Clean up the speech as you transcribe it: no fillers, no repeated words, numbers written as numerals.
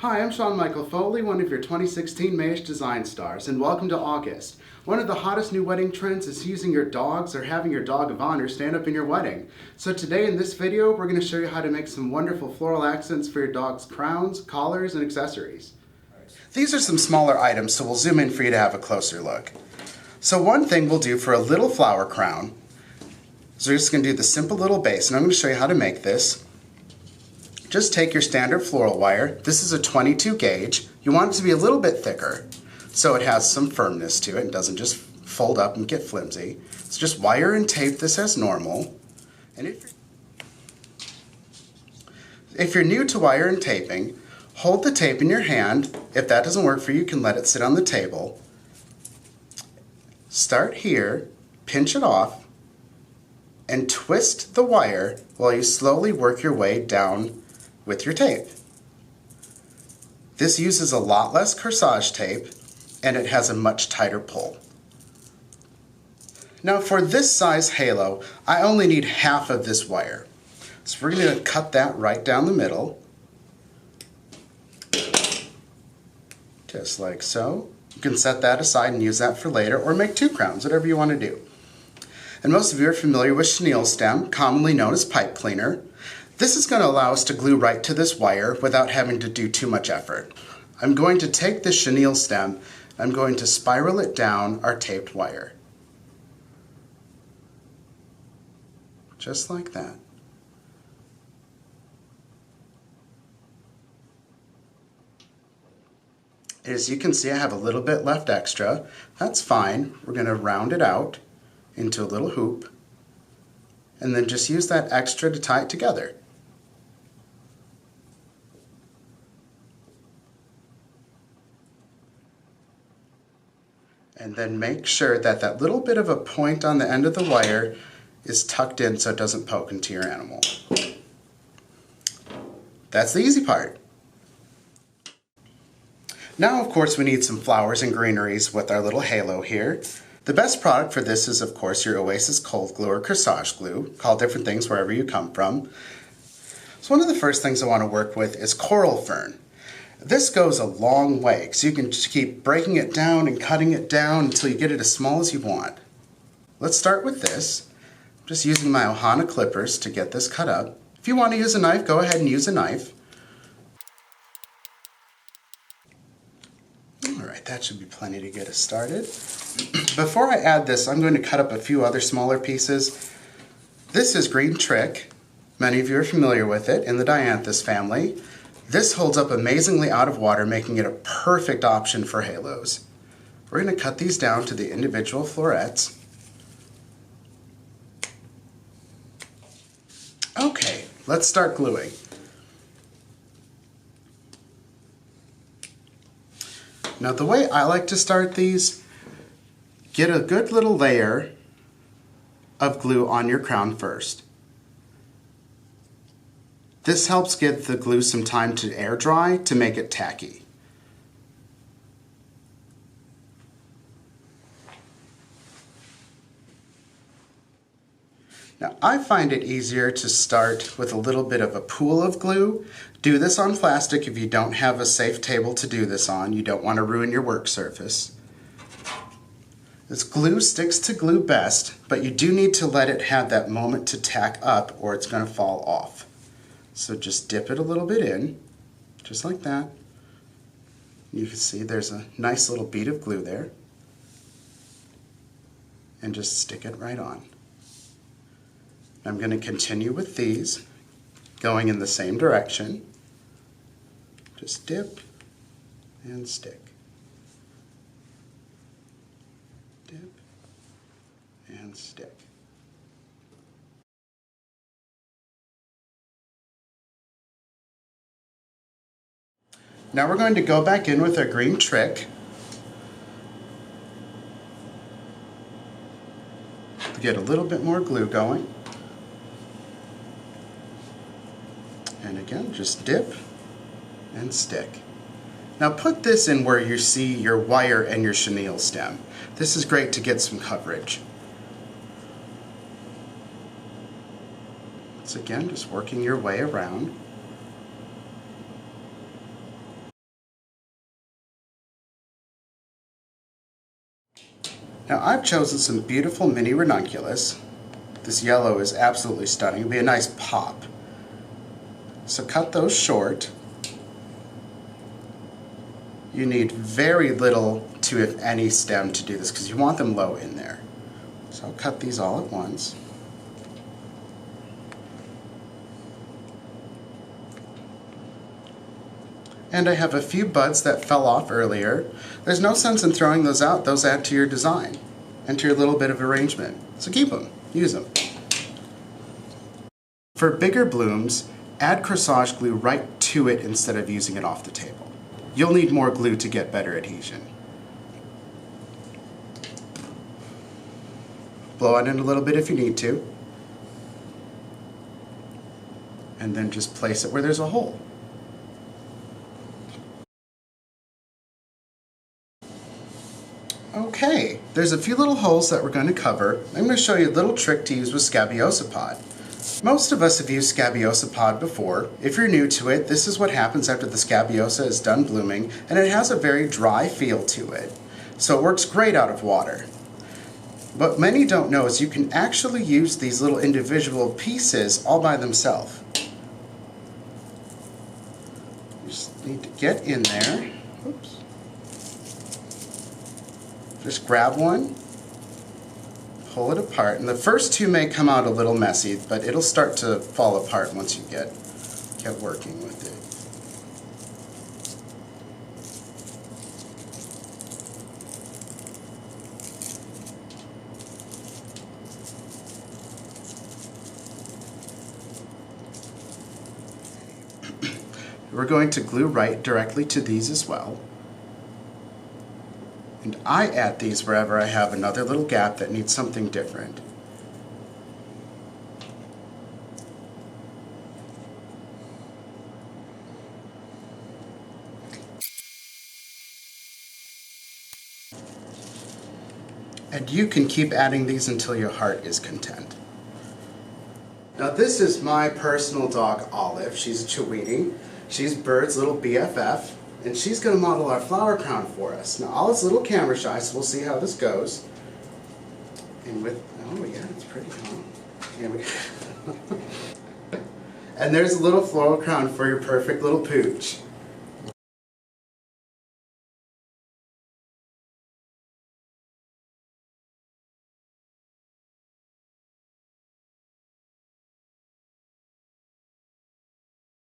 Hi, I'm Shawn Michael Foley, one of your 2016 Mayesh Design Stars, and welcome to August. One of the hottest new wedding trends is using your dogs or having your dog of honor stand up in your wedding. So today in this video, we're going to show you how to make some wonderful floral accents for your dog's crowns, collars, and accessories. These are some smaller items, so we'll zoom in for you to have a closer look. So one thing we'll do for a little flower crown is we're just going to do the simple little base, and I'm going to show you how to make this. Just take your standard floral wire. This is a 22 gauge. You want it to be a little bit thicker so it has some firmness to it and doesn't just fold up and get flimsy. So just wire and tape this as normal. And if you're new to wire and taping, hold the tape in your hand. If that doesn't work for you, you can let it sit on the table. Start here, pinch it off, and twist the wire while you slowly work your way down with your tape. This uses a lot less corsage tape and it has a much tighter pull. Now for this size halo, I only need half of this wire. So we're going to cut that right down the middle. Just like so. You can set that aside and use that for later or make two crowns, whatever you want to do. And most of you are familiar with chenille stem, commonly known as pipe cleaner. This is going to allow us to glue right to this wire without having to do too much effort. I'm going to take this chenille stem, I'm going to spiral it down our taped wire. Just like that. As you can see, I have a little bit left extra. That's fine. We're going to round it out into a little hoop and then just use that extra to tie it together. And then make sure that that little bit of a point on the end of the wire is tucked in so it doesn't poke into your animal. That's the easy part. Now, of course, we need some flowers and greeneries with our little halo here. The best product for this is, of course, your Oasis cold glue or corsage glue. Call different things wherever you come from. So one of the first things I want to work with is coral fern. This goes a long way, so you can just keep breaking it down and cutting it down until you get it as small as you want. Let's start with this. I'm just using my Ohana clippers to get this cut up. If you want to use a knife, go ahead and use a knife. Alright, that should be plenty to get us started. Before I add this, I'm going to cut up a few other smaller pieces. This is green trick. Many of you are familiar with it in the dianthus family. This holds up amazingly out of water, making it a perfect option for halos. We're going to cut these down to the individual florets. Okay, let's start gluing. Now the way I like to start these, get a good little layer of glue on your crown first. This helps give the glue some time to air dry to make it tacky. Now I find it easier to start with a little bit of a pool of glue. Do this on plastic if you don't have a safe table to do this on. You don't want to ruin your work surface. This glue sticks to glue best, but you do need to let it have that moment to tack up or it's going to fall off. So just dip it a little bit in, just like that. You can see there's a nice little bead of glue there. And just stick it right on. I'm going to continue with these, going in the same direction. Just dip and stick. Dip and stick. Now we're going to go back in with our green trick to get a little bit more glue going. And again, just dip and stick. Now put this in where you see your wire and your chenille stem. This is great to get some coverage. Once again, just working your way around. Now I've chosen some beautiful mini ranunculus. This yellow is absolutely stunning. It'll be a nice pop. So cut those short. You need very little to, if any, stem to do this because you want them low in there. So I'll cut these all at once. And I have a few buds that fell off earlier. There's no sense in throwing those out. Those add to your design and to your little bit of arrangement. So keep them, use them. For bigger blooms, add corsage glue right to it instead of using it off the table. You'll need more glue to get better adhesion. Blow it in a little bit if you need to. And then just place it where there's a hole. Okay, there's a few little holes that we're going to cover. I'm going to show you a little trick to use with scabiosa pod. Most of us have used scabiosa pod before. If you're new to it, this is what happens after the scabiosa is done blooming, and it has a very dry feel to it. So it works great out of water. What many don't know is you can actually use these little individual pieces all by themselves. You just need to get in there. Oops. Just grab one, pull it apart, and the first two may come out a little messy, but it'll start to fall apart once you get working with it. We're going to glue right directly to these as well. And I add these wherever I have another little gap that needs something different. And you can keep adding these until your heart is content. Now this is my personal dog, Olive. She's a Chiweenie. She's Bird's little BFF. And she's going to model our flower crown for us. Now Olive's a little camera shy, so we'll see how this goes. And with, oh yeah, it's pretty cool. And there's a little floral crown for your perfect little pooch.